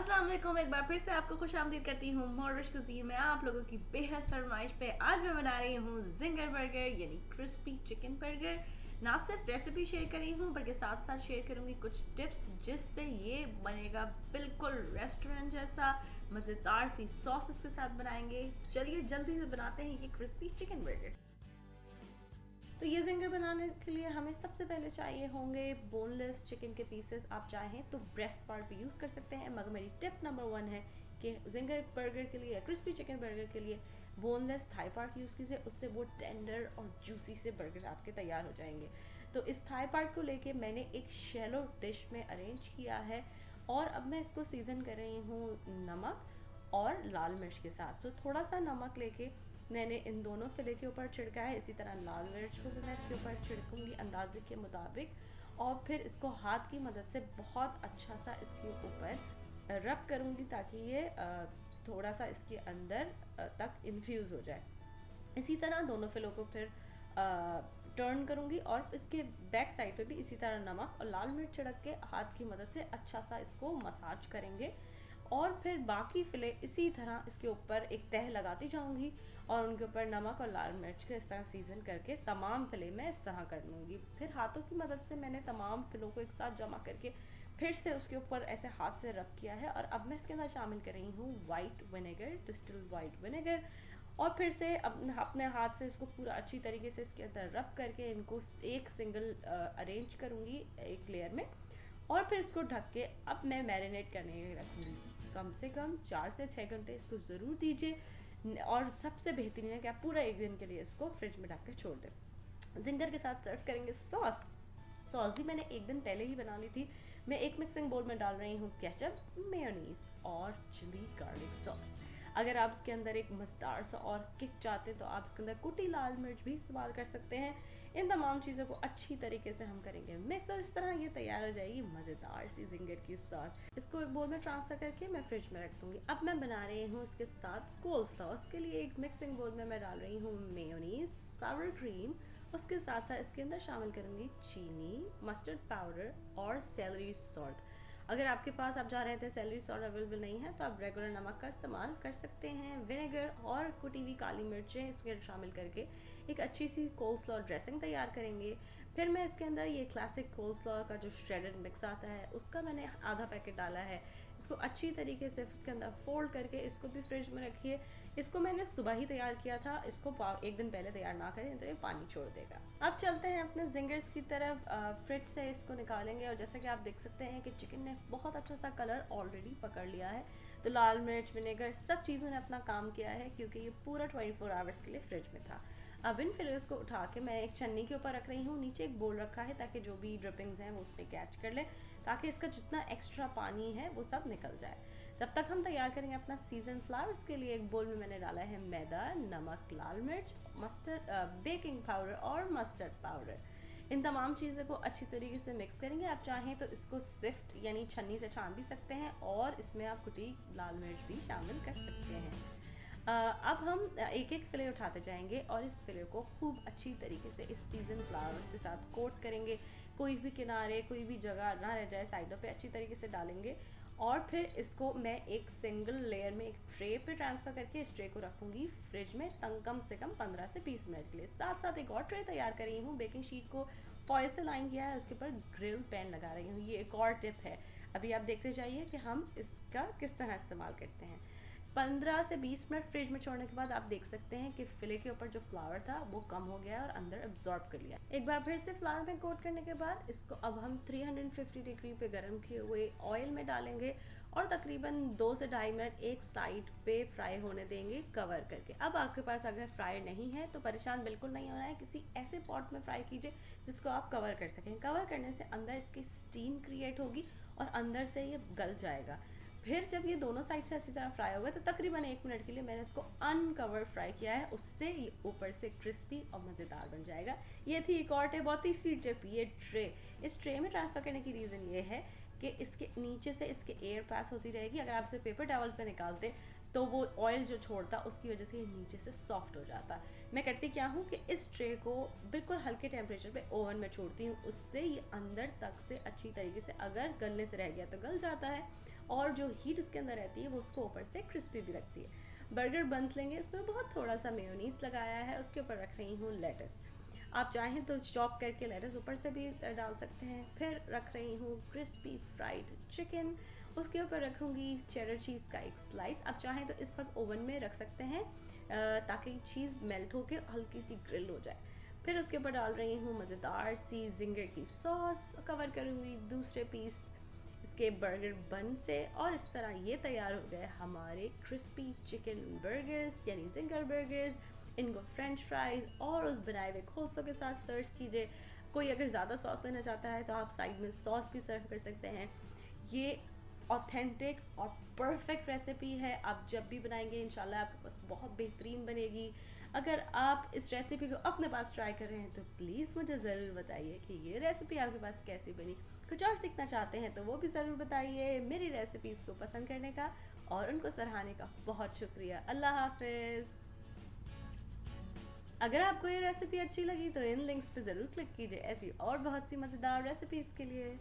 अस्सलाम वालेकुम। एक बार फिर से आपको खुशामदीद करती हूँ मॉरिश कुज़ीन में आप लोगों की बेहद फरमाइश पे। आज मैं बना रही हूँ जिंगर बर्गर यानी क्रिस्पी चिकन बर्गर। ना सिर्फ रेसिपी शेयर करी हूँ बल्कि साथ साथ शेयर करूँगी कुछ टिप्स जिससे ये बनेगा बिल्कुल रेस्टोरेंट जैसा। मज़ेदार सी सॉसेस के साथ बनाएंगे। चलिए जल्दी से बनाते हैं ये क्रिस्पी चिकन बर्गर। तो ये जिंगर बनाने के लिए हमें सबसे पहले चाहिए होंगे बोनलेस चिकन के पीसेस। आप चाहें तो ब्रेस्ट पार्ट भी यूज़ कर सकते हैं, मगर मेरी टिप नंबर 1 है कि जिंगर बर्गर के लिए या क्रिस्पी चिकन बर्गर के लिए बोनलेस थाई पार्ट यूज़ कीजिए। उससे वो टेंडर और जूसी से बर्गर आपके तैयार हो जाएंगे। तो इस थाई पार्ट को लेके मैंने एक शैलो डिश में अरेंज किया है और अब मैं इसको सीजन कर रही हूँ नमक और लाल मिर्च के साथ। तो थोड़ा सा नमक लेके मैंने इन दोनों फिले के ऊपर छिड़का है। इसी तरह लाल मिर्च को भी मैं इसके ऊपर छिड़कूंगी अंदाजे के मुताबिक, और फिर इसको हाथ की मदद से बहुत अच्छा सा इसके ऊपर रब करूंगी ताकि ये थोड़ा सा इसके अंदर तक इन्फ्यूज़ हो जाए। इसी तरह दोनों फिलों को फिर टर्न करूंगी और इसके बैक साइड पे भी इसी तरह नमक और लाल मिर्च छिड़क के हाथ की मदद से अच्छा सा इसको मसाज करेंगे। और फिर बाकी फिले इसी तरह इसके ऊपर एक तह लगाती जाऊंगी और उनके ऊपर नमक और लाल मिर्च के इस तरह सीजन करके तमाम फिले मैं इस तरह कर लूँगी। फिर हाथों की मदद से मैंने तमाम फिलों को एक साथ जमा करके फिर से उसके ऊपर ऐसे हाथ से रब किया है। और अब मैं इसके अंदर शामिल कर रही हूँ white vinegar, distilled white vinegar. और फिर से अपने हाथ से इसको पूरा अच्छी तरीके से इसके अंदर रब करके इनको एक सिंगल अरेंज करूँगी एक लेयर में। और फिर इसको ढक के अब मैं मैरिनेट करने के लिए रखूँगी। कम से कम 4 से 6 घंटे इसको ज़रूर दीजिए। और सबसे बेहतरीन है कि आप पूरा एक दिन के लिए इसको फ्रिज में ढक के छोड़ दें। जिंगर के साथ सर्व करेंगे सॉस। सॉस भी मैंने एक दिन पहले ही बना ली थी। मैं एक मिक्सिंग बोल में डाल रही हूँ केचप, मेयोनीज और चिली गार्लिक सॉस। अगर आप इसके अंदर एक मज़ेदार सा और किक चाहते हैं तो आप इसके अंदर कुटी लाल मिर्च भी इस्तेमाल कर सकते हैं। इन तमाम चीज़ों को अच्छी तरीके से हम करेंगे मिक्स और इस तरह ये तैयार हो जाएगी मज़ेदार सी जिंगर की सॉस। इसको एक बोल में ट्रांसफ़र करके मैं फ्रिज में रख दूँगी। अब मैं बना रही हूँ इसके साथ कोल्ड सॉस के लिए एक मिक्सिंग बोल में मैं डाल रही हूँ मेयोनीज, सावर क्रीम। उसके साथ साथ इसके अंदर शामिल करूँगी चीनी, मस्टर्ड पाउडर और सेलरी सॉल्ट। अगर आपके पास आप जहाँ रहते हैं सेलरी सॉल्ट अवेलेबल नहीं है तो आप रेगुलर नमक का इस्तेमाल कर सकते हैं। विनेगर और कुटी हुई काली मिर्चें इसमें शामिल करके एक अच्छी सी कोल्स्लॉ ड्रेसिंग तैयार करेंगे। फिर मैं इसके अंदर ये क्लासिक कोल्स्लॉ का जो श्रेडेड मिक्स आता है उसका मैंने आधा पैकेट डाला है। इसको अच्छी तरीके से इसके अंदर फोल्ड करके इसको भी फ्रिज में रखिए। इसको मैंने सुबह ही तैयार किया था, इसको एक दिन पहले तैयार ना करें तो ये पानी छोड़ देगा। अब चलते हैं अपने जिंगर्स की तरफ। फ्रिज से इसको निकालेंगे और जैसा कि आप देख सकते हैं कि चिकन ने बहुत अच्छा सा कलर ऑलरेडी पकड़ लिया है। तो लाल मिर्च, विनेगर सब चीज़ों ने अपना काम किया है क्योंकि ये पूरा 24 आवर्स के लिए फ्रिज में था। अब इन फिलर्स को उठा के मैं एक छन्नी के ऊपर रख रही हूँ। नीचे एक बोल रखा है ताकि जो भी ड्रिपिंग्स हैं वो उस पर कैच कर ले, ताकि इसका जितना एक्स्ट्रा पानी है वो सब निकल जाए। तब तक हम तैयार करेंगे अपना सीजन फ्लावर्स के लिए। एक बोल में मैंने डाला है मैदा, नमक, लाल मिर्च, मस्टर्ड, बेकिंग पाउडर और मस्टर्ड पाउडर। इन तमाम चीज़ों को अच्छी तरीके से मिक्स करेंगे। आप चाहें तो इसको सिफ्ट यानी छन्नी से छान भी सकते हैं और इसमें आप कुटी लाल मिर्च भी शामिल कर सकते हैं। अब हम एक एक फिले उठाते जाएंगे और इस फिले को खूब अच्छी तरीके से इस सीजन फ्लावर के साथ कोट करेंगे। कोई भी किनारे, कोई भी जगह ना रह जाए, साइडों पे अच्छी तरीके से डालेंगे। और फिर इसको मैं एक सिंगल लेयर में एक ट्रे पे ट्रांसफ़र करके इस ट्रे को रखूँगी फ्रिज में कम से कम 15 से 20 मिनट के लिए। साथ साथ एक और ट्रे तैयार कर रही हूँ। बेकिंग शीट को फॉयल से लाइन किया है, उसके ऊपर ग्रिल पैन लगा रही हूँ। ये एक और टिप है। अभी आप देखते जाइए कि हम इसका किस तरह इस्तेमाल करते हैं। 15 से 20 मिनट फ्रिज में छोड़ने के बाद आप देख सकते हैं कि फिले के ऊपर जो फ्लावर था वो कम हो गया है और अंदर एब्जॉर्ब कर लिया। एक बार फिर से फ्लावर में कोट करने के बाद इसको अब हम 350 डिग्री पे गर्म किए हुए ऑयल में डालेंगे और तकरीबन 2 से 2.5 मिनट एक साइड पे फ्राई होने देंगे कवर करके। अब आपके पास अगर फ्राई नहीं है तो परेशान बिल्कुल नहीं होना है। किसी ऐसे पॉट में फ्राई कीजिए जिसको आप कवर कर सकें। कवर करने से अंदर इसकी स्टीम क्रिएट होगी और अंदर से ये गल जाएगा। फिर जब ये दोनों साइड से अच्छी तरह फ्राई होगा तो तकरीबन 1 मिनट के लिए मैंने इसको अनकवर फ्राई किया है। उससे ये ऊपर से क्रिस्पी और मज़ेदार बन जाएगा। ये थी एक और टिप, बहुत तीसरी टिप, ये ट्रे। इस ट्रे में ट्रांसफ़र करने की रीज़न ये है कि इसके नीचे से इसके एयर पास होती रहेगी। अगर आप इसे पेपर टॉवल पे निकालते तो वो ऑयल जो छोड़ता उसकी वजह से ये नीचे से सॉफ्ट हो जाता। मैं करती क्या हूँ कि इस ट्रे को बिल्कुल हल्के टेम्परेचर पे ओवन में छोड़ती हूँ। उससे ये अंदर तक से अच्छी तरीके से, अगर गलने से रह गया तो गल जाता है और जो हीट इसके अंदर रहती है वो उसको ऊपर से क्रिस्पी भी रखती है। बर्गर बंस लेंगे, इसमें बहुत थोड़ा सा मेयोनीज लगाया है, उसके ऊपर रख रही हूँ लेटस। आप चाहें तो चॉप करके लेटस ऊपर से भी डाल सकते हैं। फिर रख रही हूँ क्रिस्पी फ्राइड चिकन, उसके ऊपर रखूँगी चेडर चीज़ का एक स्लाइस। आप चाहें तो इस वक्त ओवन में रख सकते हैं ताकि चीज़ मेल्ट होके हल्की सी ग्रिल हो जाए। फिर उसके ऊपर डाल रही हूँ मज़ेदार सी जिंगर की सॉस, कवर करूँगी दूसरे पीस इसके बर्गर बन से, और इस तरह ये तैयार हो गए हमारे क्रिस्पी चिकन बर्गर्स यानी जिंगर बर्गर्स। इनको फ्रेंच फ्राइज और उस बनाए हुए खोसों के साथ सर्व कीजिए। कोई अगर ज़्यादा सॉस लेना चाहता है तो आप साइड में सॉस भी सर्व कर सकते हैं। ये ऑथेंटिक और परफेक्ट रेसिपी है, आप जब भी बनाएंगे इंशाल्लाह आपके पास बहुत बेहतरीन बनेगी। अगर आप इस रेसिपी को अपने पास ट्राई कर रहे हैं तो प्लीज़ मुझे ज़रूर बताइए कि ये रेसिपी आपके पास कैसी बनी। कुछ और सीखना चाहते हैं तो वो भी ज़रूर बताइए। मेरी रेसिपीज़ को पसंद करने का और उनको सराहने का बहुत शुक्रिया। अल्लाह हाफिज़। अगर आपको ये रेसिपी अच्छी लगी तो इन लिंक्स पे ज़रूर क्लिक कीजिए ऐसी और बहुत सी मज़ेदार रेसिपीज़ के लिए।